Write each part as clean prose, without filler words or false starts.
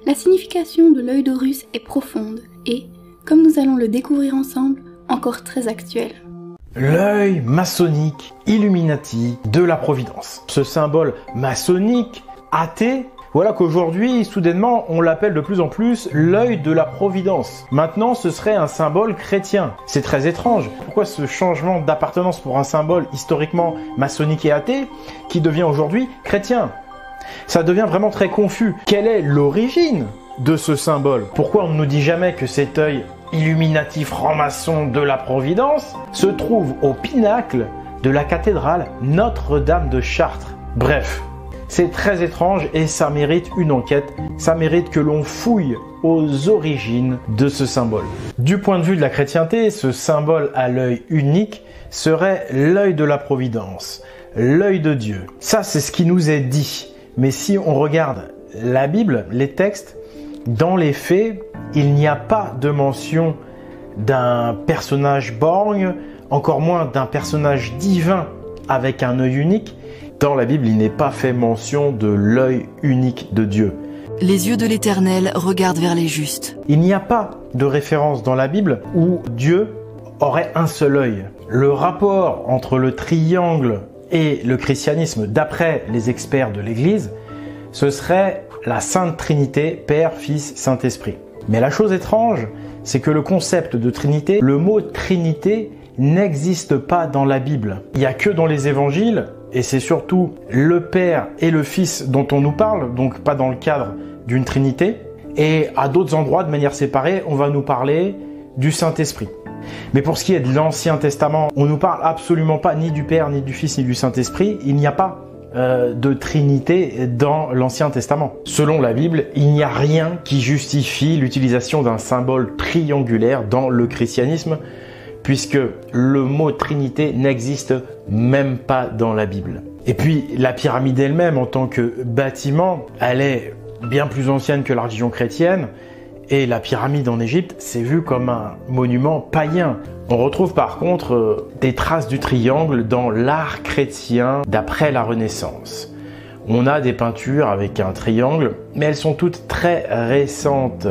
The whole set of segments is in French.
La signification de l'œil d'Horus est profonde et, comme nous allons le découvrir ensemble, encore très actuelle. L'œil maçonnique Illuminati de la Providence. Ce symbole maçonnique athée, voilà qu'aujourd'hui, soudainement, on l'appelle de plus en plus l'œil de la Providence. Maintenant, ce serait un symbole chrétien. C'est très étrange. Pourquoi ce changement d'appartenance pour un symbole historiquement maçonnique et athée qui devient aujourd'hui chrétien? Ça devient vraiment très confus. Quelle est l'origine de ce symbole? Pourquoi on ne nous dit jamais que cet œil illuminati franc-maçon de la Providence se trouve au pinacle de la cathédrale Notre-Dame de Chartres? Bref, c'est très étrange et ça mérite une enquête, ça mérite que l'on fouille aux origines de ce symbole. Du point de vue de la chrétienté, ce symbole à l'œil unique serait l'œil de la Providence, l'œil de Dieu. Ça, c'est ce qui nous est dit. Mais si on regarde la Bible, les textes, dans les faits, il n'y a pas de mention d'un personnage borgne, encore moins d'un personnage divin avec un œil unique. Dans la Bible, il n'est pas fait mention de l'œil unique de Dieu. Les yeux de l'Éternel regardent vers les justes. Il n'y a pas de référence dans la Bible où Dieu aurait un seul œil. Le rapport entre le triangle et le christianisme, d'après les experts de l'Église, ce serait la Sainte Trinité, Père, Fils, Saint-Esprit. Mais la chose étrange, c'est que le concept de Trinité, le mot Trinité, n'existe pas dans la Bible. Il n'y a que dans les évangiles, et c'est surtout le Père et le Fils dont on nous parle, donc pas dans le cadre d'une Trinité. Et à d'autres endroits, de manière séparée, on va nous parler du Saint-Esprit. Mais pour ce qui est de l'Ancien Testament, on ne nous parle absolument pas ni du Père, ni du Fils, ni du Saint-Esprit. Il n'y a pas de Trinité dans l'Ancien Testament. Selon la Bible, il n'y a rien qui justifie l'utilisation d'un symbole triangulaire dans le christianisme, puisque le mot Trinité n'existe même pas dans la Bible. Et puis, la pyramide elle-même, en tant que bâtiment, elle est bien plus ancienne que la religion chrétienne, et la pyramide en Égypte, c'est vu comme un monument païen. On retrouve par contre des traces du triangle dans l'art chrétien d'après la Renaissance. On a des peintures avec un triangle, mais elles sont toutes très récentes.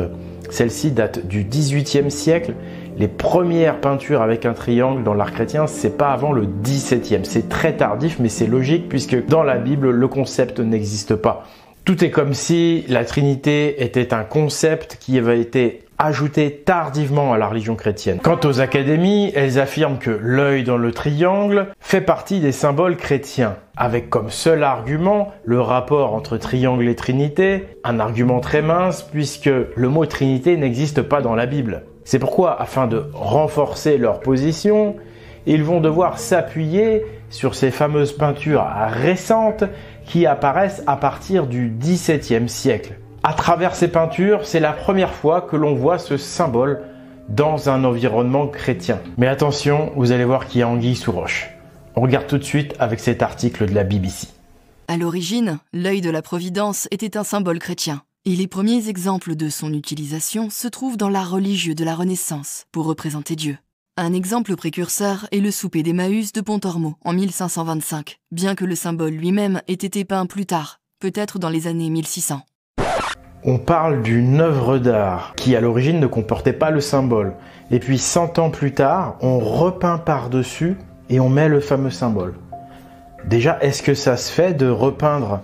Celles-ci datent du XVIIIe siècle. Les premières peintures avec un triangle dans l'art chrétien, c'est pas avant le XVIIe. C'est très tardif, mais c'est logique puisque dans la Bible, le concept n'existe pas. Tout est comme si la Trinité était un concept qui avait été ajouté tardivement à la religion chrétienne. Quant aux académies, elles affirment que l'œil dans le triangle fait partie des symboles chrétiens, avec comme seul argument le rapport entre triangle et Trinité, un argument très mince puisque le mot Trinité n'existe pas dans la Bible. C'est pourquoi, afin de renforcer leur position, ils vont devoir s'appuyer sur ces fameuses peintures récentes qui apparaissent à partir du XVIIe siècle. À travers ces peintures, c'est la première fois que l'on voit ce symbole dans un environnement chrétien. Mais attention, vous allez voir qu'il y a anguille sous roche. On regarde tout de suite avec cet article de la BBC. À l'origine, l'œil de la Providence était un symbole chrétien. Et les premiers exemples de son utilisation se trouvent dans l'art religieux de la Renaissance, pour représenter Dieu. Un exemple précurseur est le souper d'Emmaüs de Pontormo en 1525, bien que le symbole lui-même ait été peint plus tard, peut-être dans les années 1600. On parle d'une œuvre d'art qui à l'origine ne comportait pas le symbole. Et puis 100 ans plus tard, on repeint par-dessus et on met le fameux symbole. Déjà, est-ce que ça se fait de repeindre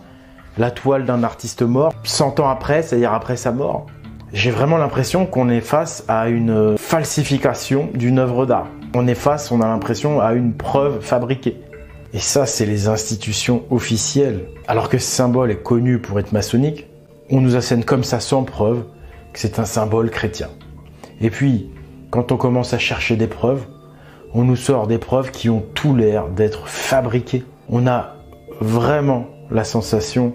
la toile d'un artiste mort 100 ans après, c'est-à-dire après sa mort? J'ai vraiment l'impression qu'on est face à une falsification d'une œuvre d'art. On est face, on a l'impression, à une preuve fabriquée. Et ça, c'est les institutions officielles. Alors que ce symbole est connu pour être maçonnique, on nous assène comme ça sans preuve que c'est un symbole chrétien. Et puis, quand on commence à chercher des preuves, on nous sort des preuves qui ont tout l'air d'être fabriquées. On a vraiment la sensation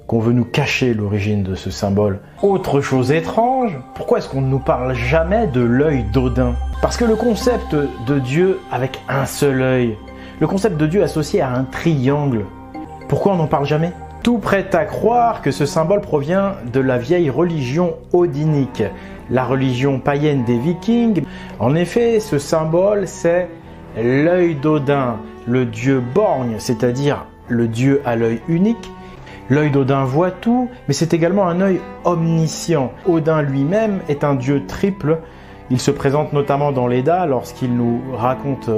qu'on veut nous cacher l'origine de ce symbole. Autre chose étrange, pourquoi est-ce qu'on ne nous parle jamais de l'œil d'Odin? Parce que le concept de Dieu avec un seul œil, le concept de Dieu associé à un triangle, pourquoi on n'en parle jamais? Tout prête à croire que ce symbole provient de la vieille religion odinique, la religion païenne des Vikings. En effet, ce symbole, c'est l'œil d'Odin, le dieu borgne, c'est-à-dire le dieu à l'œil unique. L'œil d'Odin voit tout, mais c'est également un œil omniscient. Odin lui-même est un dieu triple. Il se présente notamment dans l'Edda lorsqu'il nous raconte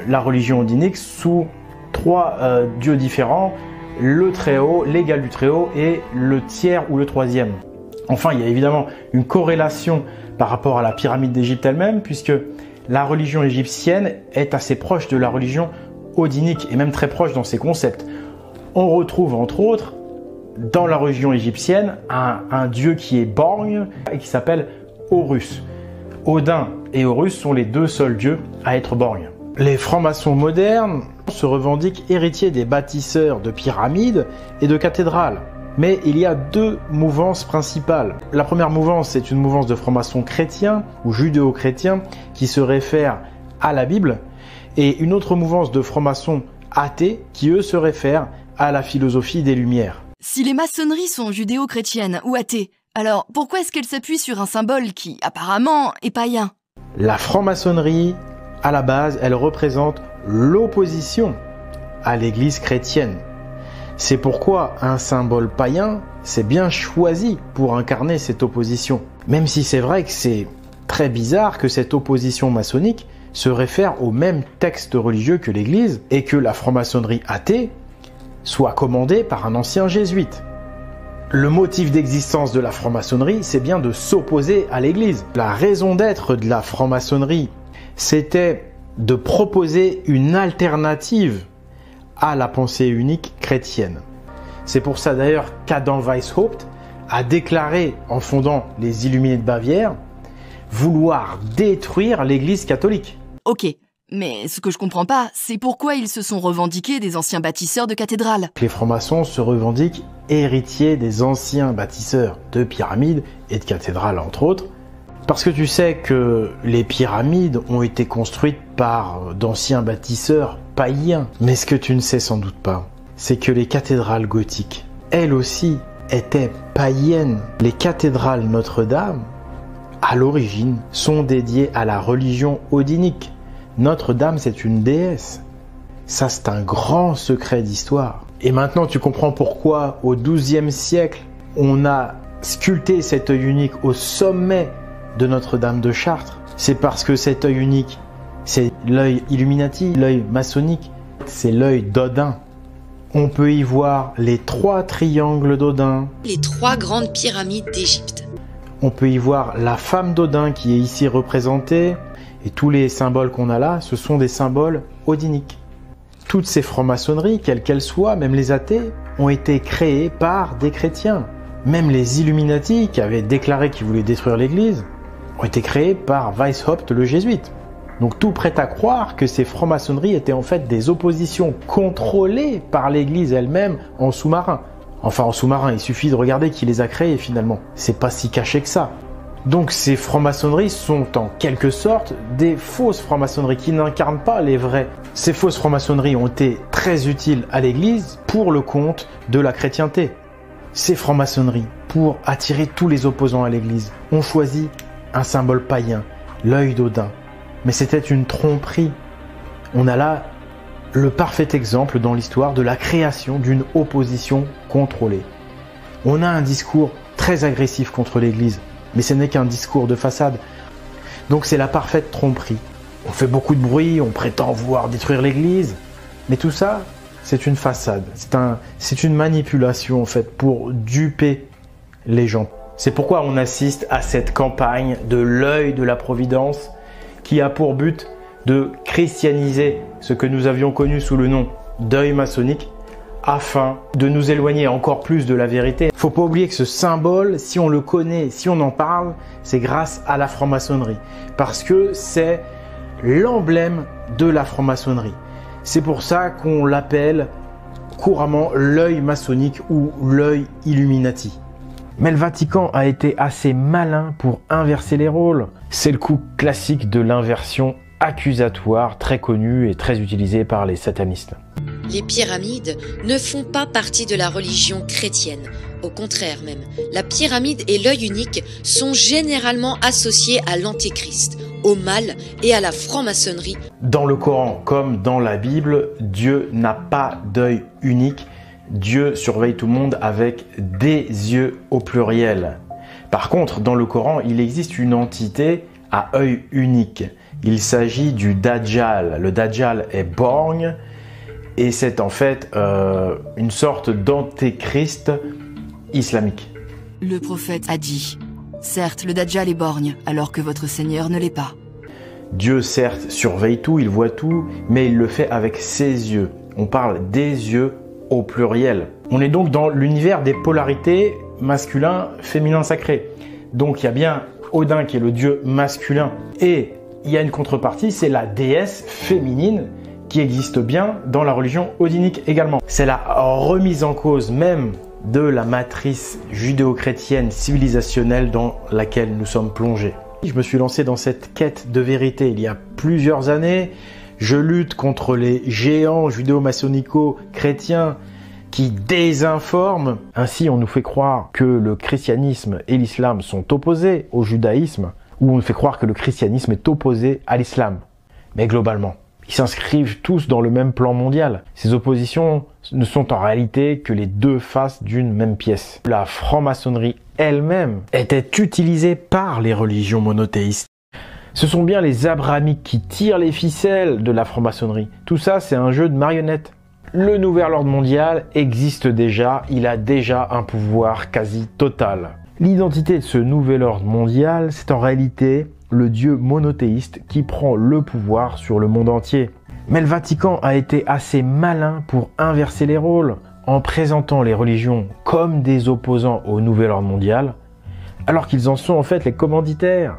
la religion odinique sous 3 dieux différents, le Très-Haut, l'égal du Très-Haut et le tiers ou le 3e. Enfin, il y a évidemment une corrélation par rapport à la pyramide d'Égypte elle-même, puisque la religion égyptienne est assez proche de la religion odinique, et même très proche dans ses concepts. On retrouve entre autres, dans la religion égyptienne, un dieu qui est borgne et qui s'appelle Horus. Odin et Horus sont les 2 seuls dieux à être borgnes. Les francs-maçons modernes se revendiquent héritiers des bâtisseurs de pyramides et de cathédrales. Mais il y a 2 mouvances principales. La première mouvance, c'est une mouvance de francs-maçons chrétiens ou judéo-chrétiens qui se réfèrent à la Bible, et une autre mouvance de francs-maçons athées qui, eux, se réfèrent à la philosophie des Lumières. Si les maçonneries sont judéo-chrétiennes ou athées, alors pourquoi est-ce qu'elles s'appuient sur un symbole qui, apparemment, est païen? La franc-maçonnerie, à la base, elle représente l'opposition à l'Église chrétienne. C'est pourquoi un symbole païen, c'est bien choisi pour incarner cette opposition. Même si c'est vrai que c'est très bizarre que cette opposition maçonnique se réfère au même texte religieux que l'Église et que la franc-maçonnerie athée soit commandée par un ancien jésuite. Le motif d'existence de la franc-maçonnerie, c'est bien de s'opposer à l'Église. La raison d'être de la franc-maçonnerie, c'était de proposer une alternative à la pensée unique chrétienne. C'est pour ça d'ailleurs qu'Adam Weishaupt a déclaré, en fondant les Illuminés de Bavière, vouloir détruire l'Église catholique. Ok, mais ce que je comprends pas, c'est pourquoi ils se sont revendiqués des anciens bâtisseurs de cathédrales. Les francs-maçons se revendiquent héritiers des anciens bâtisseurs de pyramides et de cathédrales, entre autres, parce que tu sais que les pyramides ont été construites par d'anciens bâtisseurs païens. Mais ce que tu ne sais sans doute pas, c'est que les cathédrales gothiques, elles aussi, étaient païennes. Les cathédrales Notre-Dame, à l'origine, sont dédiées à la religion odinique. Notre-Dame, c'est une déesse. Ça, c'est un grand secret d'histoire. Et maintenant, tu comprends pourquoi, au XIIe siècle, on a sculpté cet œil unique au sommet de Notre-Dame de Chartres. C'est parce que cet œil unique, c'est l'œil Illuminati, l'œil maçonnique, c'est l'œil d'Odin. On peut y voir les 3 triangles d'Odin. Les 3 grandes pyramides d'Égypte. On peut y voir la femme d'Odin qui est ici représentée. Et tous les symboles qu'on a là, ce sont des symboles odiniques. Toutes ces francs-maçonneries, quelles qu'elles soient, même les athées, ont été créées par des chrétiens. Même les Illuminati, qui avaient déclaré qu'ils voulaient détruire l'Église, ont été créées par Weishaupt le jésuite. Donc tout prête à croire que ces francs-maçonneries étaient en fait des oppositions contrôlées par l'Église elle-même en sous-marin. Enfin en sous-marin, il suffit de regarder qui les a créées finalement. C'est pas si caché que ça. Donc ces francs-maçonneries sont en quelque sorte des fausses francs-maçonneries qui n'incarnent pas les vraies. Ces fausses francs-maçonneries ont été très utiles à l'Église pour le compte de la chrétienté. Ces francs-maçonneries, pour attirer tous les opposants à l'Église, ont choisi un symbole païen, l'œil d'Odin. Mais c'était une tromperie. On a là le parfait exemple dans l'histoire de la création d'une opposition contrôlée. On a un discours très agressif contre l'Église, mais ce n'est qu'un discours de façade. Donc c'est la parfaite tromperie. On fait beaucoup de bruit, on prétend vouloir détruire l'Église, mais tout ça, c'est une façade. C'est une manipulation en fait pour duper les gens. C'est pourquoi on assiste à cette campagne de l'œil de la Providence qui a pour but de christianiser ce que nous avions connu sous le nom d'œil maçonnique afin de nous éloigner encore plus de la vérité. Faut pas oublier que ce symbole, si on le connaît, si on en parle, c'est grâce à la franc-maçonnerie. Parce que c'est l'emblème de la franc-maçonnerie. C'est pour ça qu'on l'appelle couramment l'œil maçonnique ou l'œil Illuminati. Mais le Vatican a été assez malin pour inverser les rôles. C'est le coup classique de l'inversion accusatoire, très connu et très utilisé par les satanistes. Les pyramides ne font pas partie de la religion chrétienne. Au contraire même, la pyramide et l'œil unique sont généralement associés à l'antéchrist, au mal et à la franc-maçonnerie. Dans le Coran comme dans la Bible, Dieu n'a pas d'œil unique Dieu surveille tout le monde avec des yeux au pluriel. Par contre, dans le Coran, il existe une entité à œil unique. Il s'agit du Dajjal. Le Dajjal est borgne et c'est en fait une sorte d'antéchrist islamique. Le prophète a dit « Certes, le Dajjal est borgne, alors que votre Seigneur ne l'est pas. » Dieu, certes, surveille tout, il voit tout, mais il le fait avec ses yeux. On parle des yeux au pluriel. On est donc dans l'univers des polarités masculin, féminin, sacré. Donc il y a bien Odin qui est le dieu masculin et il y a une contrepartie, c'est la déesse féminine qui existe bien dans la religion odinique également. C'est la remise en cause même de la matrice judéo-chrétienne civilisationnelle dans laquelle nous sommes plongés. Je me suis lancé dans cette quête de vérité il y a plusieurs années. Je lutte contre les géants judéo-maçonnico-chrétiens qui désinforment. Ainsi, on nous fait croire que le christianisme et l'islam sont opposés au judaïsme, ou on nous fait croire que le christianisme est opposé à l'islam. Mais globalement, ils s'inscrivent tous dans le même plan mondial. Ces oppositions ne sont en réalité que les deux faces d'une même pièce. La franc-maçonnerie elle-même était utilisée par les religions monothéistes. Ce sont bien les abrahamiques qui tirent les ficelles de la franc-maçonnerie. Tout ça, c'est un jeu de marionnettes. Le nouvel ordre mondial existe déjà, il a déjà un pouvoir quasi total. L'identité de ce nouvel ordre mondial, c'est en réalité le dieu monothéiste qui prend le pouvoir sur le monde entier. Mais le Vatican a été assez malin pour inverser les rôles, en présentant les religions comme des opposants au nouvel ordre mondial, alors qu'ils en sont en fait les commanditaires.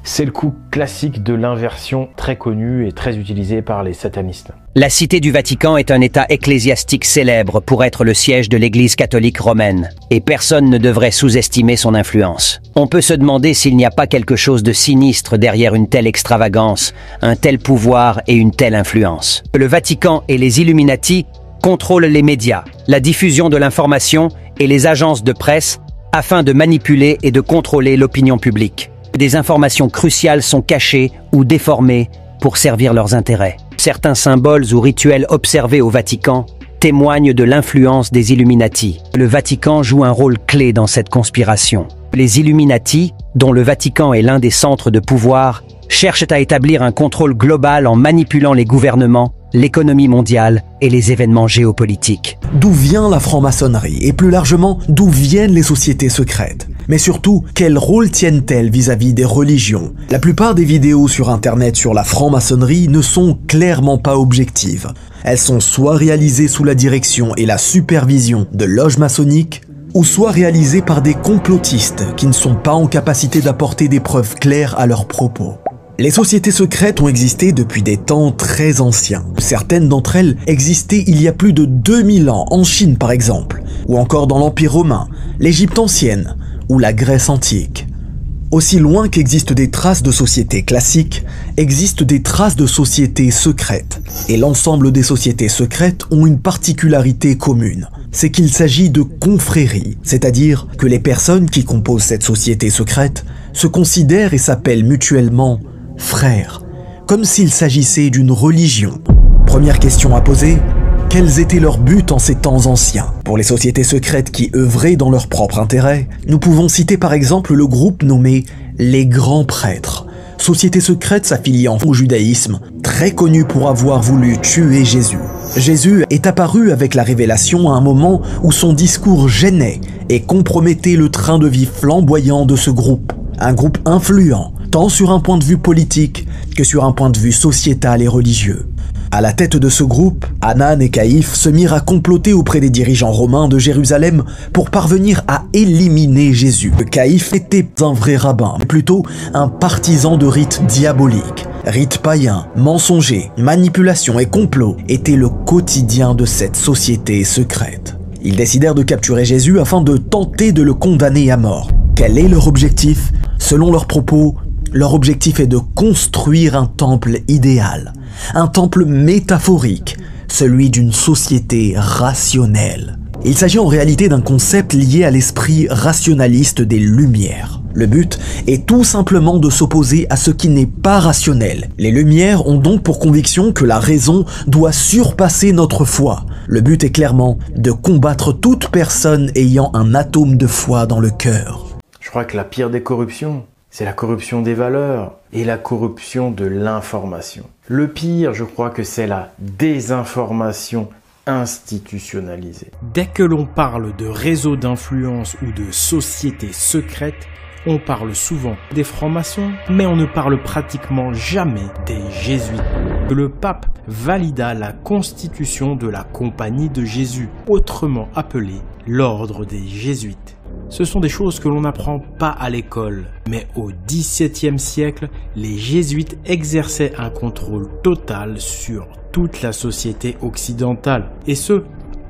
C'est le coup classique de l'inversion très connu et très utilisé par les satanistes. La Cité du Vatican est un état ecclésiastique célèbre pour être le siège de l'Église catholique romaine, et personne ne devrait sous-estimer son influence. On peut se demander s'il n'y a pas quelque chose de sinistre derrière une telle extravagance, un tel pouvoir et une telle influence. Le Vatican et les Illuminati contrôlent les médias, la diffusion de l'information et les agences de presse afin de manipuler et de contrôler l'opinion publique. Des informations cruciales sont cachées ou déformées pour servir leurs intérêts. Certains symboles ou rituels observés au Vatican témoignent de l'influence des Illuminati. Le Vatican joue un rôle clé dans cette conspiration. Les Illuminati, dont le Vatican est l'un des centres de pouvoir, cherchent à établir un contrôle global en manipulant les gouvernements, l'économie mondiale et les événements géopolitiques. D'où vient la franc-maçonnerie et plus largement, d'où viennent les sociétés secrètes? Mais surtout, quel rôle tiennent-elles vis-à-vis des religions? La plupart des vidéos sur internet sur la franc-maçonnerie ne sont clairement pas objectives. Elles sont soit réalisées sous la direction et la supervision de loges maçonniques, ou soit réalisées par des complotistes qui ne sont pas en capacité d'apporter des preuves claires à leurs propos. Les sociétés secrètes ont existé depuis des temps très anciens. Certaines d'entre elles existaient il y a plus de 2000 ans, en Chine par exemple, ou encore dans l'Empire romain, l'Égypte ancienne, ou la Grèce antique. Aussi loin qu'existent des traces de sociétés classiques, existent des traces de sociétés secrètes. Et l'ensemble des sociétés secrètes ont une particularité commune, c'est qu'il s'agit de confréries, c'est-à-dire que les personnes qui composent cette société secrète se considèrent et s'appellent mutuellement frères, comme s'il s'agissait d'une religion. Première question à poser, quels étaient leurs buts en ces temps anciens? Pour les sociétés secrètes qui œuvraient dans leur propre intérêt, nous pouvons citer par exemple le groupe nommé les Grands Prêtres, société secrète s'affiliant au judaïsme, très connue pour avoir voulu tuer Jésus. Jésus est apparu avec la révélation à un moment où son discours gênait et compromettait le train de vie flamboyant de ce groupe. Un groupe influent, tant sur un point de vue politique que sur un point de vue sociétal et religieux. À la tête de ce groupe, Hanan et Caïphe se mirent à comploter auprès des dirigeants romains de Jérusalem pour parvenir à éliminer Jésus. Caïphe n'était un vrai rabbin, mais plutôt un partisan de rites diaboliques. Rites païens, mensongers, manipulations et complots étaient le quotidien de cette société secrète. Ils décidèrent de capturer Jésus afin de tenter de le condamner à mort. Quel est leur objectif? Selon leurs propos, leur objectif est de construire un temple idéal, un temple métaphorique, celui d'une société rationnelle. Il s'agit en réalité d'un concept lié à l'esprit rationaliste des Lumières. Le but est tout simplement de s'opposer à ce qui n'est pas rationnel. Les Lumières ont donc pour conviction que la raison doit surpasser notre foi. Le but est clairement de combattre toute personne ayant un atome de foi dans le cœur. Je crois que la pire des corruptions, c'est la corruption des valeurs et la corruption de l'information. Le pire, je crois que c'est la désinformation institutionnalisée. Dès que l'on parle de réseaux d'influence ou de sociétés secrètes, on parle souvent des francs-maçons, mais on ne parle pratiquement jamais des jésuites. Le pape valida la constitution de la Compagnie de Jésus, autrement appelée l'Ordre des Jésuites. Ce sont des choses que l'on n'apprend pas à l'école, mais au XVIIe siècle, les jésuites exerçaient un contrôle total sur toute la société occidentale, et ce,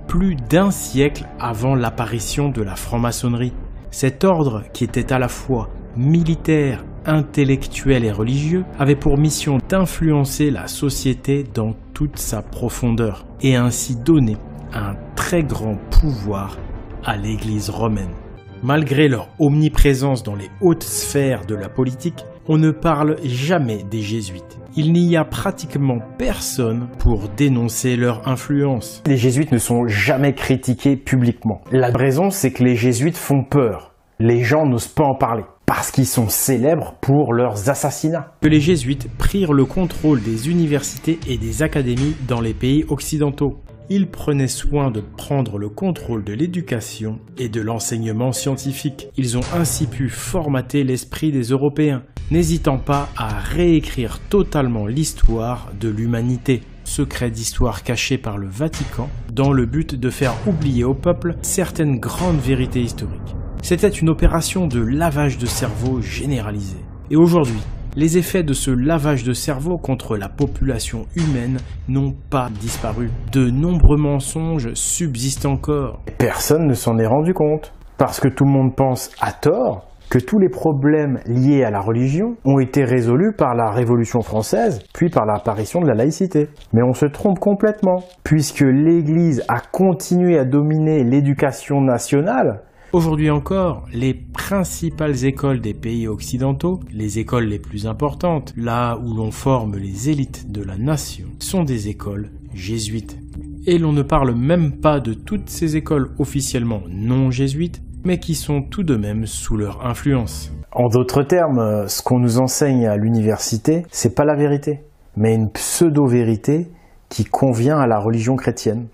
plus d'un siècle avant l'apparition de la franc-maçonnerie. Cet ordre, qui était à la fois militaire, intellectuel et religieux, avait pour mission d'influencer la société dans toute sa profondeur, et ainsi donner un très grand pouvoir à l'Église romaine. Malgré leur omniprésence dans les hautes sphères de la politique, on ne parle jamais des jésuites. Il n'y a pratiquement personne pour dénoncer leur influence. Les jésuites ne sont jamais critiqués publiquement. La raison, c'est que les jésuites font peur. Les gens n'osent pas en parler, parce qu'ils sont célèbres pour leurs assassinats. Que les jésuites prirent le contrôle des universités et des académies dans les pays occidentaux. Ils prenaient soin de prendre le contrôle de l'éducation et de l'enseignement scientifique. Ils ont ainsi pu formater l'esprit des Européens, n'hésitant pas à réécrire totalement l'histoire de l'humanité. Secret d'histoire caché par le Vatican, dans le but de faire oublier au peuple certaines grandes vérités historiques. C'était une opération de lavage de cerveau généralisé. Et aujourd'hui, les effets de ce lavage de cerveau contre la population humaine n'ont pas disparu. De nombreux mensonges subsistent encore. Personne ne s'en est rendu compte, parce que tout le monde pense à tort que tous les problèmes liés à la religion ont été résolus par la Révolution française, puis par l'apparition de la laïcité. Mais on se trompe complètement, puisque l'Église a continué à dominer l'éducation nationale. Aujourd'hui encore, les principales écoles des pays occidentaux, les écoles les plus importantes, là où l'on forme les élites de la nation, sont des écoles jésuites. Et l'on ne parle même pas de toutes ces écoles officiellement non jésuites, mais qui sont tout de même sous leur influence. En d'autres termes, ce qu'on nous enseigne à l'université, c'est pas la vérité, mais une pseudo-vérité qui convient à la religion chrétienne.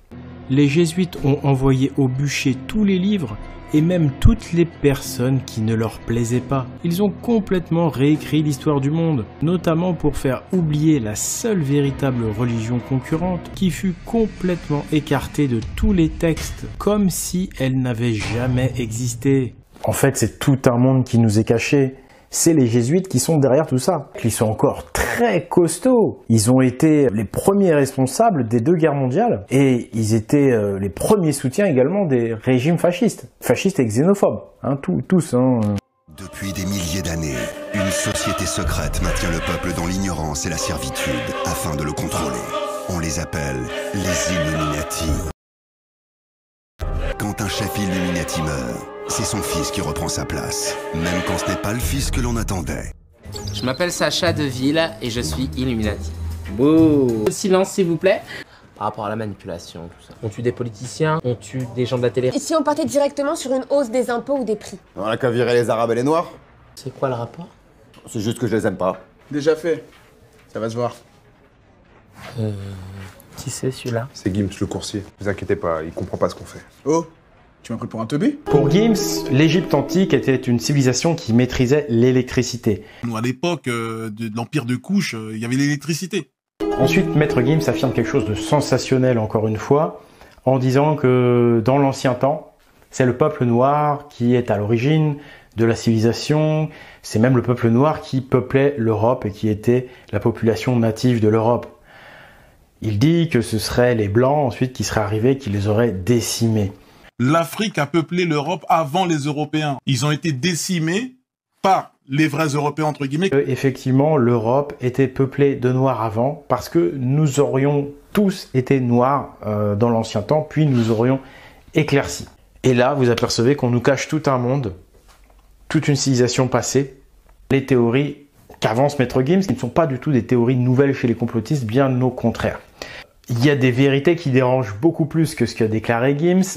Les jésuites ont envoyé au bûcher tous les livres et même toutes les personnes qui ne leur plaisaient pas. Ils ont complètement réécrit l'histoire du monde, notamment pour faire oublier la seule véritable religion concurrente qui fut complètement écartée de tous les textes, comme si elle n'avait jamais existé. En fait, c'est tout un monde qui nous est caché. C'est les jésuites qui sont derrière tout ça. Ils sont encore très costauds. Ils ont été les premiers responsables des 2 guerres mondiales et ils étaient les premiers soutiens également des régimes fascistes. Fascistes et xénophobes, tous. Depuis des milliers d'années, une société secrète maintient le peuple dans l'ignorance et la servitude afin de le contrôler. On les appelle les Illuminati. Quand un chef Illuminati meurt, c'est son fils qui reprend sa place, même quand ce n'est pas le fils que l'on attendait. Je m'appelle Sacha Deville et je suis Illuminati. Beau. Silence s'il vous plaît. Par rapport à la manipulation, tout ça. On tue des politiciens, on tue des gens de la télé. Et si on partait directement sur une hausse des impôts ou des prix? On a qu'à virer les Arabes et les Noirs. C'est quoi le rapport? C'est juste que je les aime pas. Déjà fait. Ça va se voir. Qui c'est celui-là? C'est Gims, le coursier. Ne vous inquiétez pas, il comprend pas ce qu'on fait. Oh, tu m'as pris pour un teubé? Pour Gims, l'Égypte antique était une civilisation qui maîtrisait l'électricité. À l'époque de l'Empire de Couche, il y avait l'électricité. Ensuite, Maître Gims affirme quelque chose de sensationnel encore une fois, en disant que dans l'ancien temps, c'est le peuple noir qui est à l'origine de la civilisation, c'est même le peuple noir qui peuplait l'Europe et qui était la population native de l'Europe. Il dit que ce seraient les Blancs ensuite qui seraient arrivés, qui les auraient décimés. L'Afrique a peuplé l'Europe avant les Européens. Ils ont été décimés par les vrais Européens, entre guillemets. Effectivement, l'Europe était peuplée de Noirs avant, parce que nous aurions tous été Noirs dans l'ancien temps, puis nous aurions éclaircie. Et là, vous apercevez qu'on nous cache tout un monde, toute une civilisation passée, les théories qu'avance Maître Gims, qui ne sont pas du tout des théories nouvelles chez les complotistes, bien au contraire. Il y a des vérités qui dérangent beaucoup plus que ce qu'a déclaré Gims.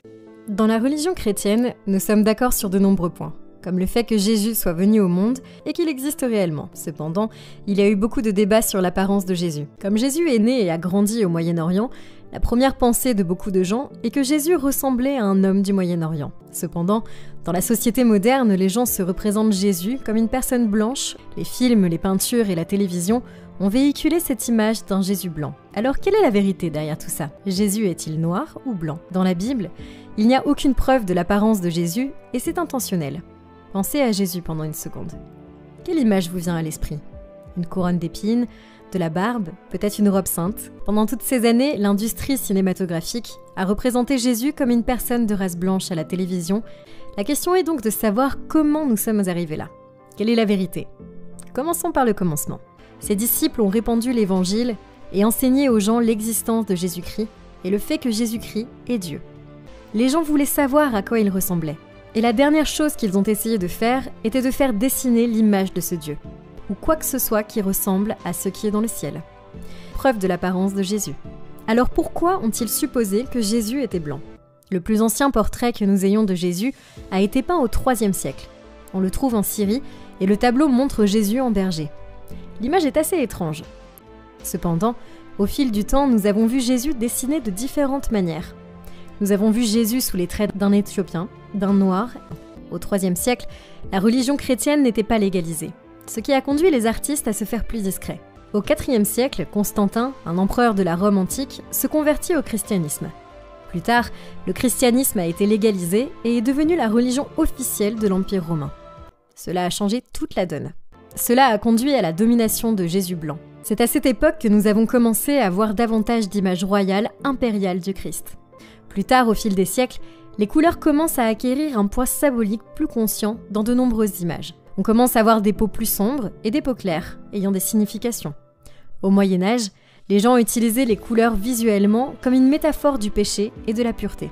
Dans la religion chrétienne, nous sommes d'accord sur de nombreux points, comme le fait que Jésus soit venu au monde et qu'il existe réellement. Cependant, il y a eu beaucoup de débats sur l'apparence de Jésus. Comme Jésus est né et a grandi au Moyen-Orient, la première pensée de beaucoup de gens est que Jésus ressemblait à un homme du Moyen-Orient. Cependant, dans la société moderne, les gens se représentent Jésus comme une personne blanche. Les films, les peintures et la télévision ont véhiculé cette image d'un Jésus blanc. Alors quelle est la vérité derrière tout ça? Jésus est-il noir ou blanc? Dans la Bible, il n'y a aucune preuve de l'apparence de Jésus et c'est intentionnel. Pensez à Jésus pendant une seconde. Quelle image vous vient à l'esprit? Une couronne d'épines, de la barbe, peut-être une robe sainte. Pendant toutes ces années, l'industrie cinématographique a représenté Jésus comme une personne de race blanche à la télévision. La question est donc de savoir comment nous sommes arrivés là. Quelle est la vérité? Commençons par le commencement. Ses disciples ont répandu l'évangile et enseigné aux gens l'existence de Jésus-Christ et le fait que Jésus-Christ est Dieu. Les gens voulaient savoir à quoi il ressemblait. Et la dernière chose qu'ils ont essayé de faire était de faire dessiner l'image de ce Dieu, ou quoi que ce soit qui ressemble à ce qui est dans le ciel. Preuve de l'apparence de Jésus. Alors pourquoi ont-ils supposé que Jésus était blanc? Le plus ancien portrait que nous ayons de Jésus a été peint au IIIe siècle. On le trouve en Syrie et le tableau montre Jésus en berger. L'image est assez étrange. Cependant, au fil du temps, nous avons vu Jésus dessiné de différentes manières. Nous avons vu Jésus sous les traits d'un Éthiopien, d'un Noir. Au IIIe siècle, la religion chrétienne n'était pas légalisée, ce qui a conduit les artistes à se faire plus discrets. Au IVe siècle, Constantin, un empereur de la Rome antique, se convertit au christianisme. Plus tard, le christianisme a été légalisé et est devenu la religion officielle de l'Empire romain. Cela a changé toute la donne. Cela a conduit à la domination de Jésus blanc. C'est à cette époque que nous avons commencé à voir davantage d'images royales, impériales du Christ. Plus tard, au fil des siècles, les couleurs commencent à acquérir un poids symbolique plus conscient dans de nombreuses images. On commence à voir des peaux plus sombres et des peaux claires, ayant des significations. Au Moyen-Âge, les gens utilisaient les couleurs visuellement comme une métaphore du péché et de la pureté.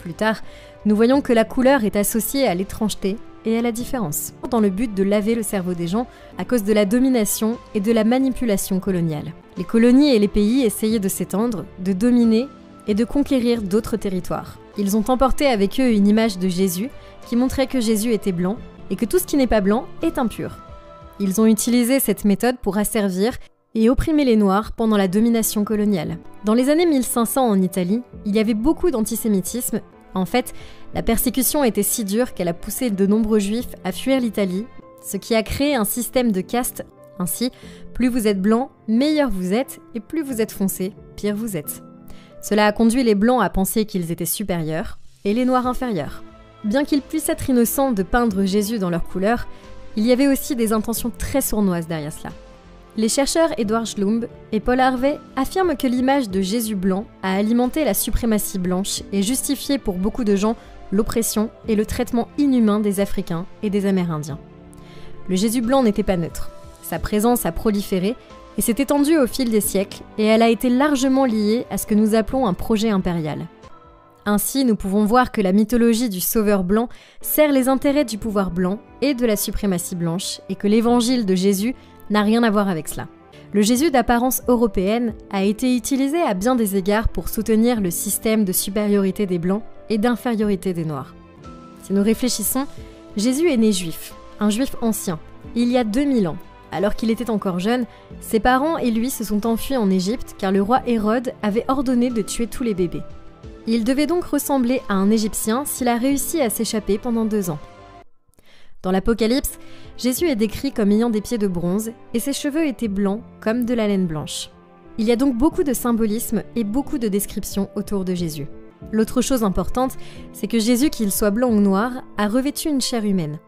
Plus tard, nous voyons que la couleur est associée à l'étrangeté et à la différence, dans le but de laver le cerveau des gens à cause de la domination et de la manipulation coloniale. Les colonies et les pays essayaient de s'étendre, de dominer et de conquérir d'autres territoires. Ils ont emporté avec eux une image de Jésus qui montrait que Jésus était blanc et que tout ce qui n'est pas blanc est impur. Ils ont utilisé cette méthode pour asservir et opprimer les Noirs pendant la domination coloniale. Dans les années 1500 en Italie, il y avait beaucoup d'antisémitisme. En fait, la persécution était si dure qu'elle a poussé de nombreux Juifs à fuir l'Italie, ce qui a créé un système de caste. Ainsi, plus vous êtes blanc, meilleur vous êtes, et plus vous êtes foncé, pire vous êtes. Cela a conduit les Blancs à penser qu'ils étaient supérieurs, et les Noirs inférieurs. Bien qu'ils puissent être innocents de peindre Jésus dans leurs couleurs, il y avait aussi des intentions très sournoises derrière cela. Les chercheurs Edward Schlumb et Paul Harvey affirment que l'image de Jésus blanc a alimenté la suprématie blanche et justifié pour beaucoup de gens l'oppression et le traitement inhumain des Africains et des Amérindiens. Le Jésus blanc n'était pas neutre. Sa présence a proliféré et s'est étendue au fil des siècles et elle a été largement liée à ce que nous appelons un projet impérial. Ainsi, nous pouvons voir que la mythologie du sauveur blanc sert les intérêts du pouvoir blanc et de la suprématie blanche et que l'évangile de Jésus n'a rien à voir avec cela. Le Jésus d'apparence européenne a été utilisé à bien des égards pour soutenir le système de supériorité des Blancs et d'infériorité des Noirs. Si nous réfléchissons, Jésus est né juif, un juif ancien, il y a 2000 ans. Alors qu'il était encore jeune, ses parents et lui se sont enfuis en Égypte car le roi Hérode avait ordonné de tuer tous les bébés. Il devait donc ressembler à un Égyptien s'il a réussi à s'échapper pendant 2 ans. Dans l'Apocalypse, Jésus est décrit comme ayant des pieds de bronze et ses cheveux étaient blancs comme de la laine blanche. Il y a donc beaucoup de symbolisme et beaucoup de descriptions autour de Jésus. L'autre chose importante, c'est que Jésus, qu'il soit blanc ou noir, a revêtu une chair humaine.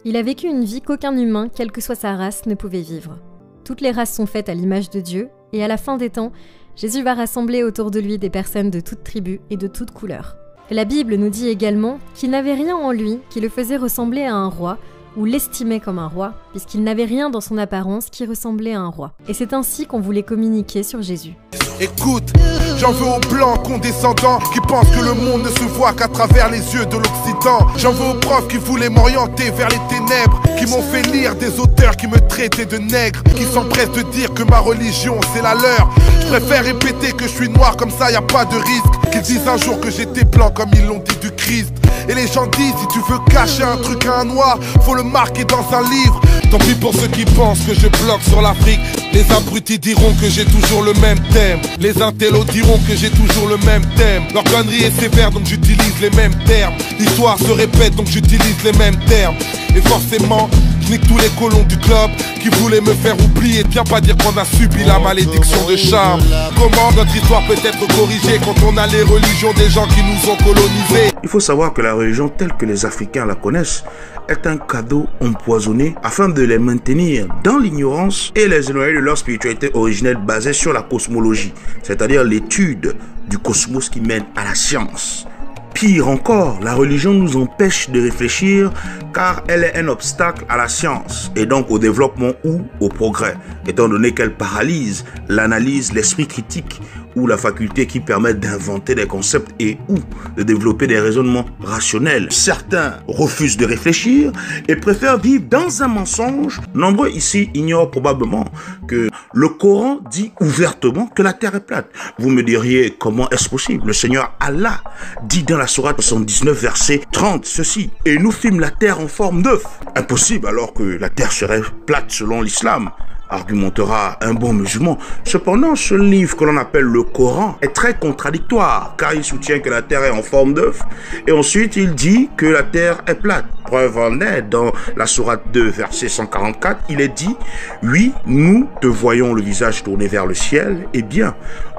Il a vécu une vie qu'aucun humain, quelle que soit sa race, ne pouvait vivre. Toutes les races sont faites à l'image de Dieu, et à la fin des temps, Jésus va rassembler autour de lui des personnes de toutes tribus et de toutes couleurs. La Bible nous dit également qu'il n'avait rien en lui qui le faisait ressembler à un roi, ou l'estimait comme un roi, puisqu'il n'avait rien dans son apparence qui ressemblait à un roi. Et c'est ainsi qu'on voulait communiquer sur Jésus. Écoute, j'en veux aux blancs condescendants qui pensent que le monde ne se voit qu'à travers les yeux de l'Occident. J'en veux aux profs qui voulaient m'orienter vers les ténèbres, qui m'ont fait lire des auteurs qui me traitaient de nègre, qui s'empressent de dire que ma religion c'est la leur. Je préfère répéter que je suis noir, comme ça y a pas de risque qu'ils disent un jour que j'étais blanc comme ils l'ont dit du Christ. Et les gens disent, si tu veux cacher un truc à un noir, faut le marquer dans un livre. Tant pis pour ceux qui pensent que je bloque sur l'Afrique. Les abrutis diront que j'ai toujours le même thème. Les intellos diront que j'ai toujours le même thème. Leur connerie est sévère donc j'utilise les mêmes termes. L'histoire se répète donc j'utilise les mêmes termes. Et forcément, je nique tous les colons du club qui voulaient me faire oublier. Tiens pas dire qu'on a subi la malédiction de charme. Comment notre histoire peut être corrigée quand on a les religions des gens qui nous ont colonisés? Il faut savoir que la religion telle que les Africains la connaissent est un cadeau empoisonné afin de les maintenir dans l'ignorance et les éloigner de leur spiritualité originelle basée sur la cosmologie, c'est-à-dire l'étude du cosmos qui mène à la science. Pire encore, la religion nous empêche de réfléchir car elle est un obstacle à la science et donc au développement ou au progrès, étant donné qu'elle paralyse l'analyse, l'esprit critique ou la faculté qui permet d'inventer des concepts et ou de développer des raisonnements rationnels. Certains refusent de réfléchir et préfèrent vivre dans un mensonge. Nombreux ici ignorent probablement que le Coran dit ouvertement que la terre est plate. Vous me diriez, comment est-ce possible? Le Seigneur Allah dit dans la sourate 79 verset 30 ceci: et nous fîmes la terre en forme d'œuf. Impossible alors que la terre serait plate selon l'islam, argumentera un bon musulman. Cependant, ce livre que l'on appelle le Coran est très contradictoire car il soutient que la terre est en forme d'œuf et ensuite il dit que la terre est plate. Preuve en est, dans la sourate 2 verset 144, il est dit: oui, nous te voyons le visage tourné vers le ciel, eh bien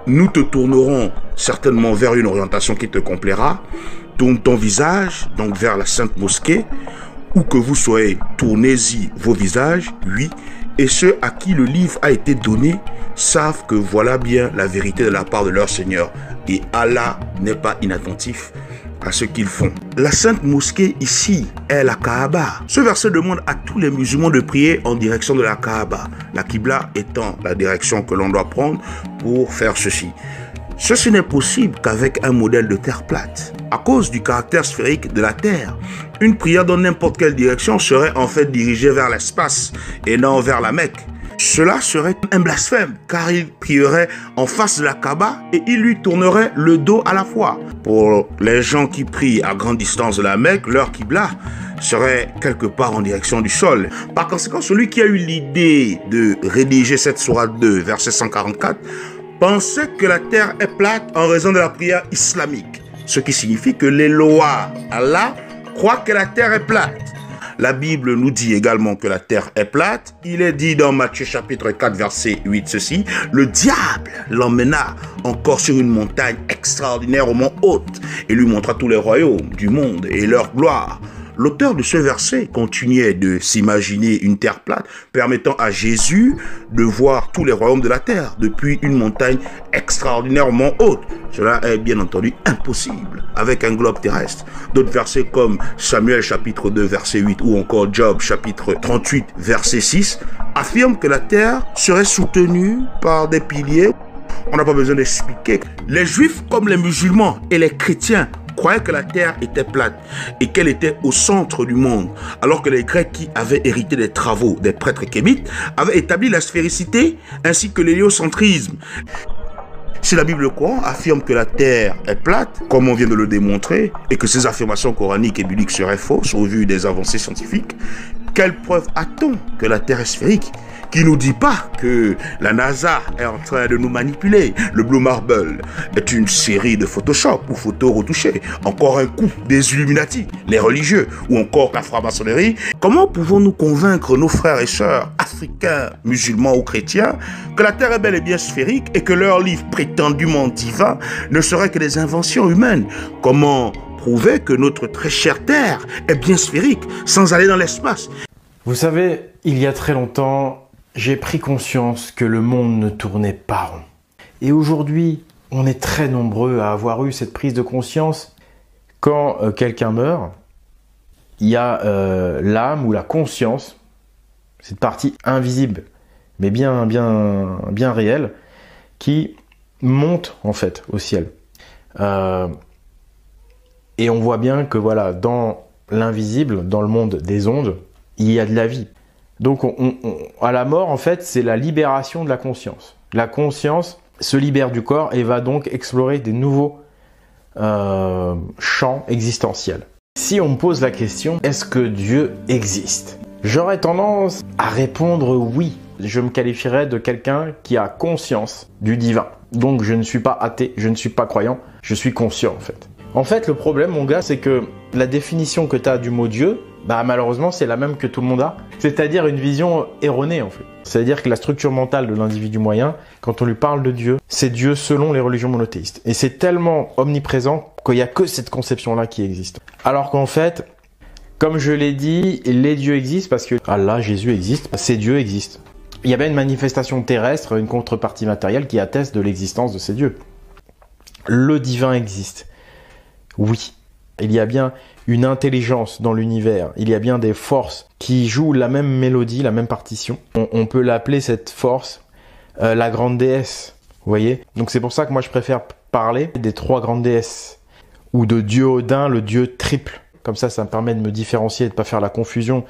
nous te tournerons certainement vers une orientation qui te complaira. Tourne ton visage donc vers la sainte mosquée, où que vous soyez, tournez-y vos visages, oui. Et ceux à qui le livre a été donné savent que voilà bien la vérité de la part de leur Seigneur. Et Allah n'est pas inattentif à ce qu'ils font. La sainte mosquée ici est la Kaaba. Ce verset demande à tous les musulmans de prier en direction de la Kaaba, la Qibla étant la direction que l'on doit prendre pour faire ceci. Ceci n'est possible qu'avec un modèle de terre plate. À cause du caractère sphérique de la terre, une prière dans n'importe quelle direction serait en fait dirigée vers l'espace et non vers la Mecque. Cela serait un blasphème car il prierait en face de la Kaaba et il lui tournerait le dos à la fois. Pour les gens qui prient à grande distance de la Mecque, leur Qibla serait quelque part en direction du sol. Par conséquent, celui qui a eu l'idée de rédiger cette sourate 2, verset 144, pensait que la terre est plate en raison de la prière islamique. Ce qui signifie que les lois Allah croient que la terre est plate. La Bible nous dit également que la terre est plate. Il est dit dans Matthieu chapitre 4 verset 8 ceci: le diable l'emmena encore sur une montagne extraordinairement haute et lui montra tous les royaumes du monde et leur gloire. L'auteur de ce verset continuait de s'imaginer une terre plate permettant à Jésus de voir tous les royaumes de la terre depuis une montagne extraordinairement haute. Cela est bien entendu impossible avec un globe terrestre. D'autres versets comme Samuel chapitre 2 verset 8 ou encore Job chapitre 38 verset 6 affirment que la terre serait soutenue par des piliers. On n'a pas besoin d'expliquer. Les juifs comme les musulmans et les chrétiens croyaient que la terre était plate et qu'elle était au centre du monde, alors que les Grecs qui avaient hérité des travaux des prêtres kémites avaient établi la sphéricité ainsi que l'héliocentrisme. Si la Bible Coran affirme que la terre est plate, comme on vient de le démontrer, et que ces affirmations coraniques et bibliques seraient fausses au vu des avancées scientifiques, quelle preuve a-t-on que la terre est sphérique? Qui nous dit pas que la NASA est en train de nous manipuler? Le Blue Marble est une série de Photoshop ou photos retouchées. Encore un coup des Illuminati, les religieux ou encore la franc-maçonnerie. Comment pouvons-nous convaincre nos frères et sœurs africains, musulmans ou chrétiens que la Terre est bel et bien sphérique et que leur livre prétendument divin ne serait que des inventions humaines? Comment prouver que notre très chère Terre est bien sphérique sans aller dans l'espace? Vous savez, il y a très longtemps, j'ai pris conscience que le monde ne tournait pas rond. Et aujourd'hui, on est très nombreux à avoir eu cette prise de conscience. Quand quelqu'un meurt, il y a l'âme ou la conscience, cette partie invisible, mais bien réelle, qui monte en fait au ciel. Et on voit bien que voilà, dans l'invisible, dans le monde des ondes, il y a de la vie. Donc à la mort, en fait, c'est la libération de la conscience. La conscience se libère du corps et va donc explorer des nouveaux champs existentiels. Si on me pose la question, est-ce que Dieu existe? J'aurais tendance à répondre oui. Je me qualifierais de quelqu'un qui a conscience du divin. Donc je ne suis pas athée, je ne suis pas croyant, je suis conscient en fait. En fait, le problème, mon gars, c'est que la définition que tu as du mot Dieu, bah malheureusement, c'est la même que tout le monde a. C'est-à-dire une vision erronée en fait. C'est-à-dire que la structure mentale de l'individu moyen, quand on lui parle de Dieu, c'est Dieu selon les religions monothéistes. Et c'est tellement omniprésent qu'il n'y a que cette conception-là qui existe. Alors qu'en fait, comme je l'ai dit, les dieux existent parce que Allah, Jésus existe, ces dieux existent. Il y a bien une manifestation terrestre, une contrepartie matérielle qui atteste de l'existence de ces dieux. Le divin existe. Oui, il y a bien une intelligence dans l'univers, il y a bien des forces qui jouent la même mélodie, la même partition. On peut l'appeler cette force la grande déesse, vous voyez? Donc c'est pour ça que moi je préfère parler des trois grandes déesses, ou de Dieu Odin, le Dieu triple. Comme ça me permet de me différencier et de ne pas faire la confusion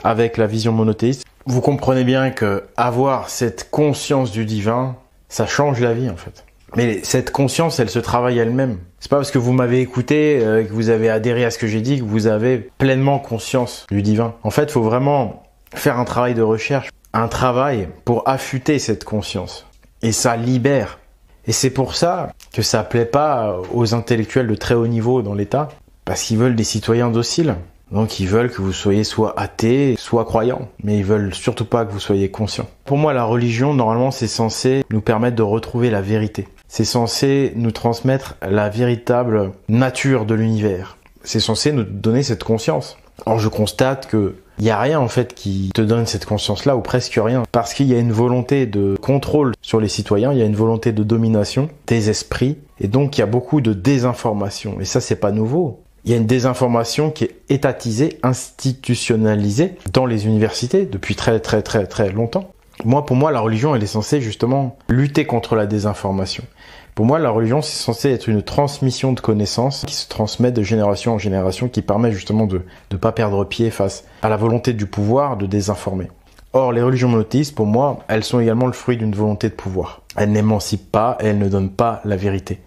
avec la vision monothéiste. Vous comprenez bien que avoir cette conscience du divin, ça change la vie en fait. Mais cette conscience, elle se travaille elle-même. C'est pas parce que vous m'avez écouté, que vous avez adhéré à ce que j'ai dit, que vous avez pleinement conscience du divin. En fait, il faut vraiment faire un travail de recherche, un travail pour affûter cette conscience. Et ça libère. Et c'est pour ça que ça plaît pas aux intellectuels de très haut niveau dans l'État, parce qu'ils veulent des citoyens dociles. Donc ils veulent que vous soyez soit athée, soit croyant, mais ils veulent surtout pas que vous soyez conscient. Pour moi, la religion, normalement, c'est censé nous permettre de retrouver la vérité. C'est censé nous transmettre la véritable nature de l'univers. C'est censé nous donner cette conscience. Or, je constate que il y a rien en fait qui te donne cette conscience-là, ou presque rien, parce qu'il y a une volonté de contrôle sur les citoyens, il y a une volonté de domination des esprits, et donc il y a beaucoup de désinformation. Et ça, c'est pas nouveau. Il y a une désinformation qui est étatisée, institutionnalisée dans les universités depuis très longtemps. Pour moi, la religion, elle est censée justement lutter contre la désinformation. Pour moi, la religion, c'est censé être une transmission de connaissances qui se transmet de génération en génération, qui permet justement de ne pas perdre pied face à la volonté du pouvoir de désinformer. Or, les religions monothéistes, pour moi, elles sont également le fruit d'une volonté de pouvoir. Elles n'émancipent pas et elles ne donnent pas la vérité.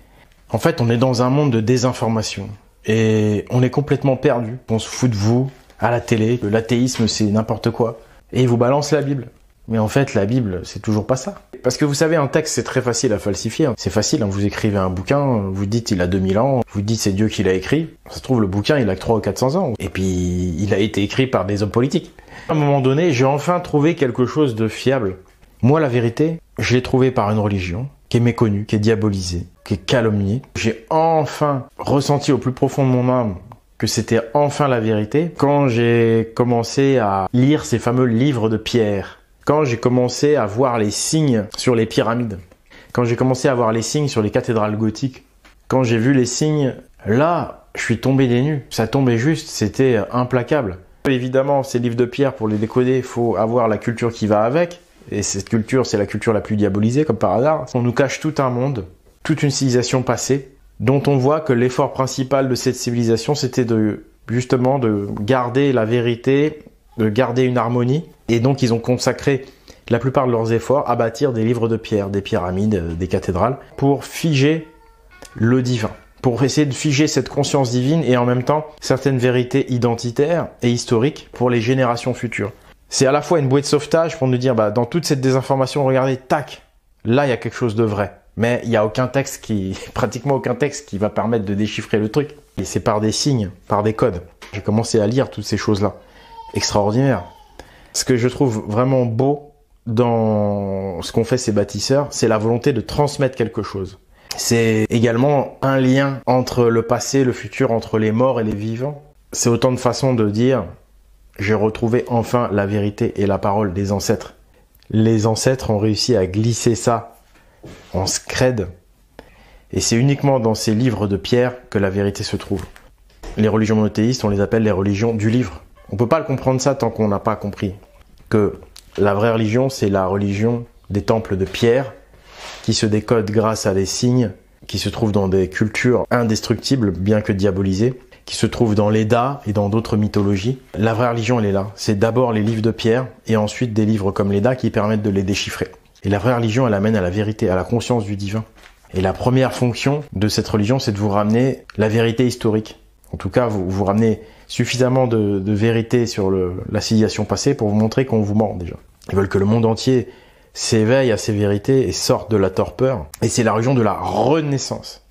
En fait, on est dans un monde de désinformation. Et on est complètement perdu. On se fout de vous à la télé. L'athéisme, c'est n'importe quoi. Et ils vous balancent la Bible. Mais en fait, la Bible, c'est toujours pas ça. Parce que vous savez, un texte, c'est très facile à falsifier. C'est facile, vous écrivez un bouquin, vous dites il a 2000 ans, vous dites c'est Dieu qui l'a écrit. Ça se trouve, le bouquin, il a que 300 ou 400 ans. Et puis, il a été écrit par des hommes politiques. À un moment donné, j'ai enfin trouvé quelque chose de fiable. Moi, la vérité, je l'ai trouvée par une religion qui est méconnue, qui est diabolisée, qui est calomniée. J'ai enfin ressenti au plus profond de mon âme que c'était enfin la vérité quand j'ai commencé à lire ces fameux livres de Pierre. Quand j'ai commencé à voir les signes sur les pyramides. Quand j'ai commencé à voir les signes sur les cathédrales gothiques. Quand j'ai vu les signes, là, je suis tombé des nues. Ça tombait juste, c'était implacable. Évidemment, ces livres de Pierre, pour les décoder, il faut avoir la culture qui va avec. Et cette culture, c'est la culture la plus diabolisée, comme par hasard. On nous cache tout un monde, toute une civilisation passée, dont on voit que l'effort principal de cette civilisation, c'était justement de garder la vérité, de garder une harmonie. Et donc, ils ont consacré la plupart de leurs efforts à bâtir des livres de pierre, des pyramides, des cathédrales, pour figer le divin, pour essayer de figer cette conscience divine et en même temps certaines vérités identitaires et historiques pour les générations futures. C'est à la fois une bouée de sauvetage pour nous dire, dans toute cette désinformation, regardez, tac, là il y a quelque chose de vrai. Mais il n'y a pratiquement aucun texte qui va permettre de déchiffrer le truc. Et c'est par des signes, par des codes. J'ai commencé à lire toutes ces choses-là. Extraordinaire. Ce que je trouve vraiment beau dans ce qu'ont fait ces bâtisseurs, c'est la volonté de transmettre quelque chose. C'est également un lien entre le passé, le futur, entre les morts et les vivants. C'est autant de façons de dire, j'ai retrouvé enfin la vérité et la parole des ancêtres. Les ancêtres ont réussi à glisser ça en scred. Et c'est uniquement dans ces livres de pierre que la vérité se trouve. Les religions monothéistes, on les appelle les religions du livre. On peut pas le comprendre ça tant qu'on n'a pas compris que la vraie religion, c'est la religion des temples de pierre qui se décode grâce à des signes qui se trouvent dans des cultures indestructibles, bien que diabolisées, qui se trouvent dans l'Eda et dans d'autres mythologies. La vraie religion, elle est là. C'est d'abord les livres de Pierre et ensuite des livres comme l'Eda qui permettent de les déchiffrer. Et la vraie religion, elle amène à la vérité, à la conscience du divin. Et la première fonction de cette religion, c'est de vous ramener la vérité historique. En tout cas, vous ramenez suffisamment de vérité sur la civilisation passée pour vous montrer qu'on vous ment déjà. Ils veulent que le monde entier s'éveille à ces vérités et sorte de la torpeur. Et c'est la religion de la renaissance.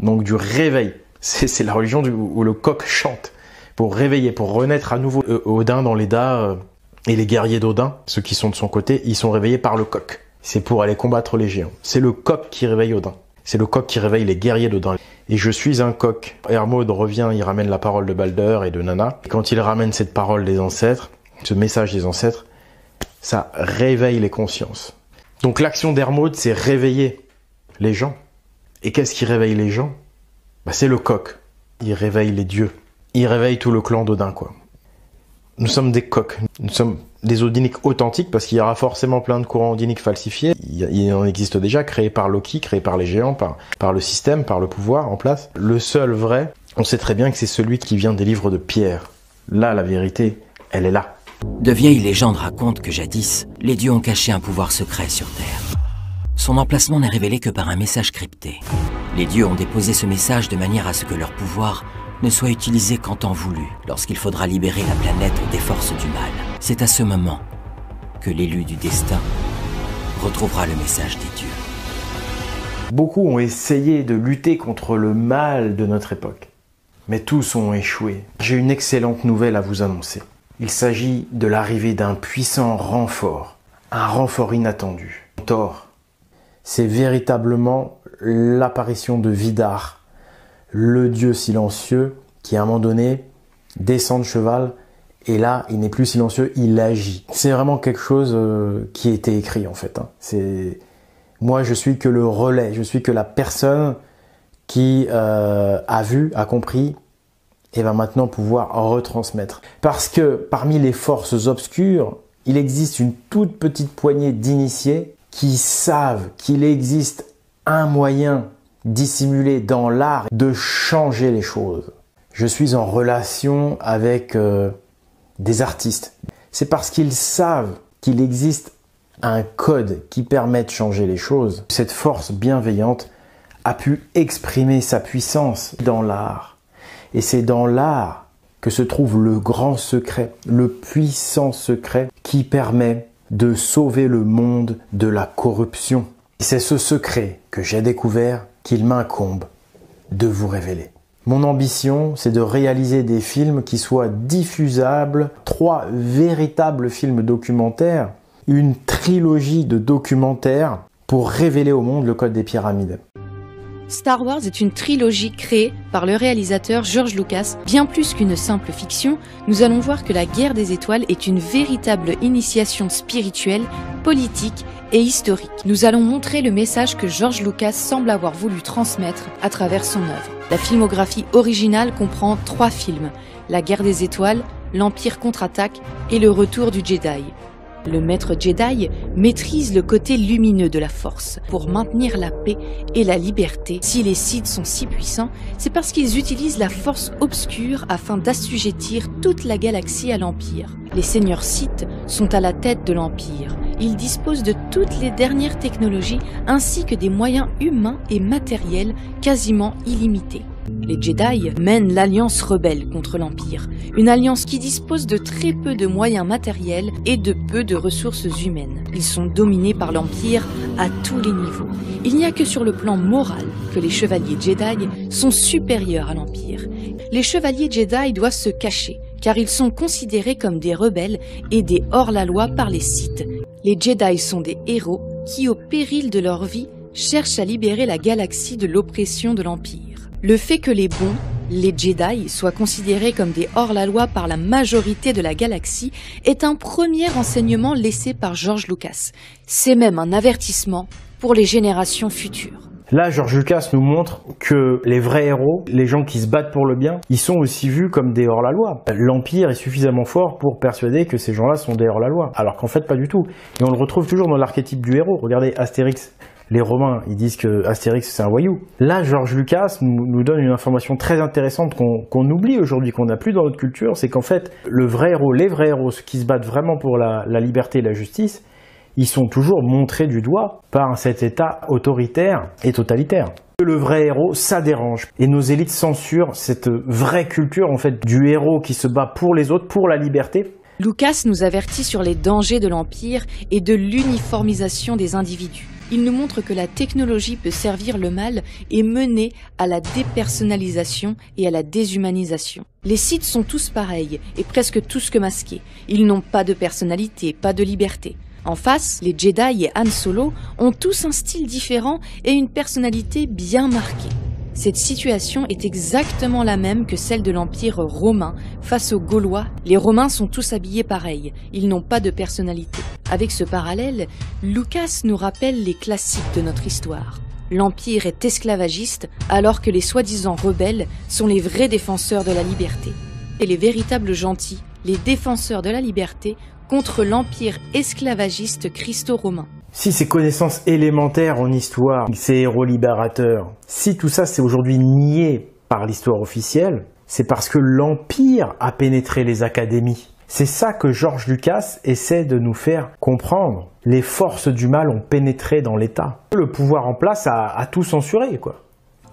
Donc du réveil. C'est la religion où le coq chante pour réveiller, pour renaître à nouveau. Odin dans l'Eda et les guerriers d'Odin, ceux qui sont de son côté, ils sont réveillés par le coq. C'est pour aller combattre les géants. C'est le coq qui réveille Odin. C'est le coq qui réveille les guerriers d'Odin. Et je suis un coq. Hermod revient, il ramène la parole de Balder et de Nanna. Et quand il ramène cette parole des ancêtres, ce message des ancêtres, ça réveille les consciences. Donc l'action d'Hermod, c'est réveiller les gens. Et qu'est-ce qui réveille les gens? C'est le coq. Il réveille les dieux. Il réveille tout le clan d'Odin, quoi. Nous sommes des coqs. Nous sommes des odiniques authentiques parce qu'il y aura forcément plein de courants odiniques falsifiés. Il en existe déjà, créés par Loki, créés par les géants, par le système, par le pouvoir en place. Le seul vrai, on sait très bien que c'est celui qui vient des livres de Pierre. Là, la vérité, elle est là. De vieilles légendes racontent que jadis, les dieux ont caché un pouvoir secret sur Terre. Son emplacement n'est révélé que par un message crypté. Les dieux ont déposé ce message de manière à ce que leur pouvoir ne soit utilisé qu'en temps voulu, lorsqu'il faudra libérer la planète des forces du mal. C'est à ce moment que l'élu du destin retrouvera le message des dieux. Beaucoup ont essayé de lutter contre le mal de notre époque, mais tous ont échoué. J'ai une excellente nouvelle à vous annoncer. Il s'agit de l'arrivée d'un puissant renfort, un renfort inattendu. Thor, c'est véritablement l'apparition de Vidar, le dieu silencieux qui à un moment donné descend de cheval et là il n'est plus silencieux, il agit. C'est vraiment quelque chose qui a été écrit en fait. Moi je suis que le relais, je suis que la personne qui a vu, a compris et va maintenant pouvoir retransmettre. Parce que parmi les forces obscures, il existe une toute petite poignée d'initiés qui savent qu'il existe un moyen dissimulé dans l'art de changer les choses. Je suis en relation avec des artistes. C'est parce qu'ils savent qu'il existe un code qui permet de changer les choses. Cette force bienveillante a pu exprimer sa puissance dans l'art. Et c'est dans l'art que se trouve le grand secret, le puissant secret qui permet de sauver le monde de la corruption. C'est ce secret que j'ai découvert qu'il m'incombe de vous révéler. Mon ambition, c'est de réaliser des films qui soient diffusables, 3 véritables films documentaires, une trilogie de documentaires pour révéler au monde le code des pyramides. Star Wars est une trilogie créée par le réalisateur George Lucas. Bien plus qu'une simple fiction, nous allons voir que la guerre des étoiles est une véritable initiation spirituelle, politique et historique. Nous allons montrer le message que George Lucas semble avoir voulu transmettre à travers son œuvre. La filmographie originale comprend 3 films, La guerre des étoiles, L'Empire contre-attaque et Le retour du Jedi. Le maître Jedi maîtrise le côté lumineux de la force pour maintenir la paix et la liberté. Si les Sith sont si puissants, c'est parce qu'ils utilisent la force obscure afin d'assujettir toute la galaxie à l'Empire. Les seigneurs Sith sont à la tête de l'Empire. Ils disposent de toutes les dernières technologies ainsi que des moyens humains et matériels quasiment illimités. Les Jedi mènent l'Alliance rebelle contre l'Empire, une alliance qui dispose de très peu de moyens matériels et de peu de ressources humaines. Ils sont dominés par l'Empire à tous les niveaux. Il n'y a que sur le plan moral que les chevaliers Jedi sont supérieurs à l'Empire. Les chevaliers Jedi doivent se cacher, car ils sont considérés comme des rebelles et des hors-la-loi par les Sith. Les Jedi sont des héros qui, au péril de leur vie, cherchent à libérer la galaxie de l'oppression de l'Empire. Le fait que les bons, les Jedi, soient considérés comme des hors-la-loi par la majorité de la galaxie est un premier enseignement laissé par George Lucas. C'est même un avertissement pour les générations futures. Là, George Lucas nous montre que les vrais héros, les gens qui se battent pour le bien, ils sont aussi vus comme des hors-la-loi. L'Empire est suffisamment fort pour persuader que ces gens-là sont des hors-la-loi, alors qu'en fait pas du tout. Et on le retrouve toujours dans l'archétype du héros. Regardez Astérix Les Romains, ils disent que Astérix c'est un voyou. Là, George Lucas nous donne une information très intéressante qu'on oublie aujourd'hui, qu'on n'a plus dans notre culture, c'est qu'en fait, le vrai héros, les vrais héros, ceux qui se battent vraiment pour la liberté et la justice, ils sont toujours montrés du doigt par cet État autoritaire et totalitaire. Le vrai héros, ça dérange. Et nos élites censurent cette vraie culture en fait du héros qui se bat pour les autres, pour la liberté. Lucas nous avertit sur les dangers de l'Empire et de l'uniformisation des individus. Il nous montre que la technologie peut servir le mal et mener à la dépersonnalisation et à la déshumanisation. Les Sith sont tous pareils et presque tous que masqués. Ils n'ont pas de personnalité, pas de liberté. En face, les Jedi et Han Solo ont tous un style différent et une personnalité bien marquée. Cette situation est exactement la même que celle de l'Empire romain face aux Gaulois. Les Romains sont tous habillés pareil, ils n'ont pas de personnalité. Avec ce parallèle, Lucas nous rappelle les classiques de notre histoire. L'Empire est esclavagiste alors que les soi-disant rebelles sont les vrais défenseurs de la liberté. Et les véritables gentils, les défenseurs de la liberté, contre l'empire esclavagiste christo-romain. Si ces connaissances élémentaires en histoire, ces héros libérateurs, si tout ça c'est aujourd'hui nié par l'histoire officielle, c'est parce que l'Empire a pénétré les académies. C'est ça que George Lucas essaie de nous faire comprendre. Les forces du mal ont pénétré dans l'État. Le pouvoir en place a tout censuré, quoi.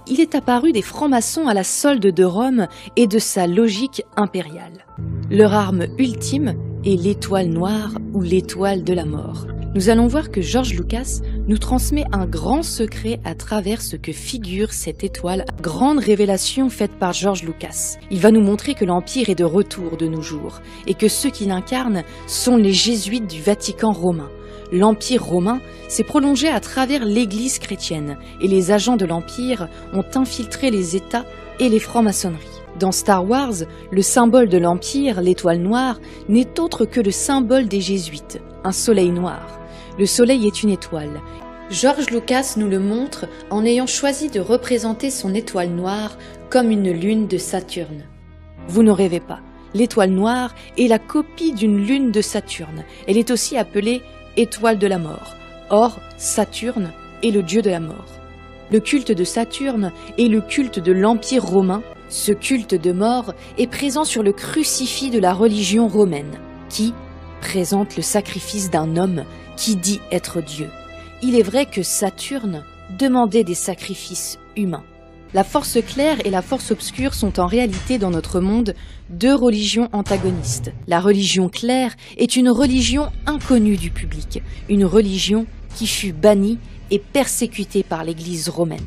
Il est apparu des francs-maçons à la solde de Rome et de sa logique impériale. Leur arme ultime est l'étoile noire ou l'étoile de la mort. Nous allons voir que George Lucas nous transmet un grand secret à travers ce que figure cette étoile. Grande révélation faite par George Lucas. Il va nous montrer que l'Empire est de retour de nos jours et que ceux qui l'incarnent sont les jésuites du Vatican romain. L'Empire romain s'est prolongé à travers l'Église chrétienne et les agents de l'Empire ont infiltré les États et les francs-maçonneries. Dans Star Wars, le symbole de l'Empire, l'étoile noire, n'est autre que le symbole des jésuites, un soleil noir. Le soleil est une étoile. George Lucas nous le montre en ayant choisi de représenter son étoile noire comme une lune de Saturne. Vous ne rêvez pas, l'étoile noire est la copie d'une lune de Saturne. Elle est aussi appelée étoile de la mort. Or, Saturne est le dieu de la mort. Le culte de Saturne est le culte de l'Empire romain. Ce culte de mort est présent sur le crucifix de la religion romaine, qui présente le sacrifice d'un homme qui dit être Dieu. Il est vrai que Saturne demandait des sacrifices humains. La force claire et la force obscure sont en réalité dans notre monde deux religions antagonistes. La religion claire est une religion inconnue du public, une religion qui fut bannie et persécutée par l'Église romaine.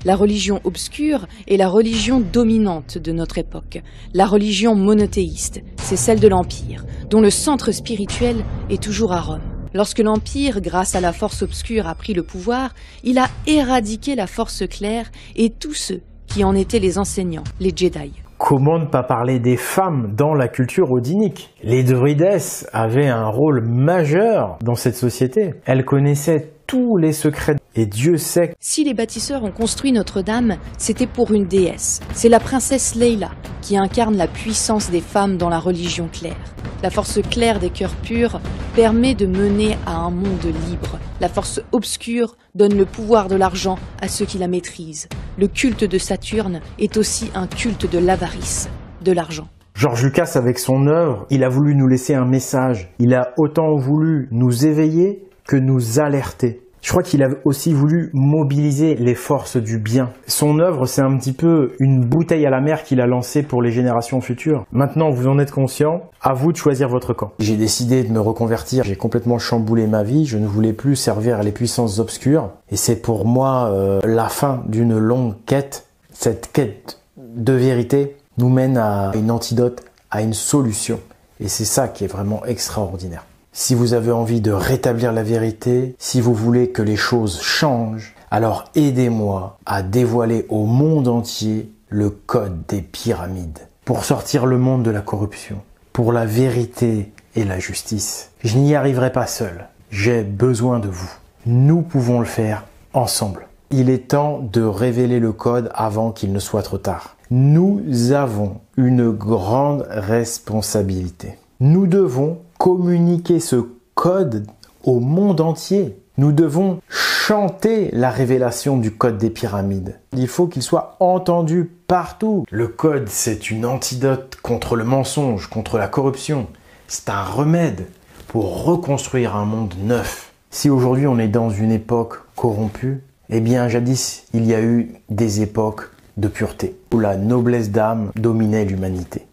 La religion obscure est la religion dominante de notre époque, la religion monothéiste, c'est celle de l'Empire, dont le centre spirituel est toujours à Rome. Lorsque l'Empire, grâce à la force obscure, a pris le pouvoir, il a éradiqué la force claire et tous ceux qui en étaient les enseignants, les Jedi. Comment ne pas parler des femmes dans la culture odinique? Les druidesses avaient un rôle majeur dans cette société. Elles connaissaient tous les secrets. Et Dieu sait... Si les bâtisseurs ont construit Notre-Dame, c'était pour une déesse. C'est la princesse Leila qui incarne la puissance des femmes dans la religion claire. La force claire des cœurs purs permet de mener à un monde libre. La force obscure donne le pouvoir de l'argent à ceux qui la maîtrisent. Le culte de Saturne est aussi un culte de l'avarice, de l'argent. George Lucas, avec son œuvre, il a voulu nous laisser un message. Il a autant voulu nous éveiller que nous alerter. Je crois qu'il a aussi voulu mobiliser les forces du bien. Son œuvre, c'est un petit peu une bouteille à la mer qu'il a lancée pour les générations futures. Maintenant, vous en êtes conscient, à vous de choisir votre camp. J'ai décidé de me reconvertir, j'ai complètement chamboulé ma vie, je ne voulais plus servir à les puissances obscures. Et c'est pour moi la fin d'une longue quête. Cette quête de vérité nous mène à une antidote, à une solution. Et c'est ça qui est vraiment extraordinaire. Si vous avez envie de rétablir la vérité, si vous voulez que les choses changent, alors aidez-moi à dévoiler au monde entier le code des pyramides. Pour sortir le monde de la corruption, pour la vérité et la justice. Je n'y arriverai pas seul, j'ai besoin de vous. Nous pouvons le faire ensemble. Il est temps de révéler le code avant qu'il ne soit trop tard. Nous avons une grande responsabilité. Nous devons communiquer ce code au monde entier. Nous devons changer chanter la révélation du code des pyramides. Il faut qu'il soit entendu partout. Le code, c'est une antidote contre le mensonge, contre la corruption. C'est un remède pour reconstruire un monde neuf. Si aujourd'hui on est dans une époque corrompue, eh bien jadis il y a eu des époques de pureté, où la noblesse d'âme dominait l'humanité.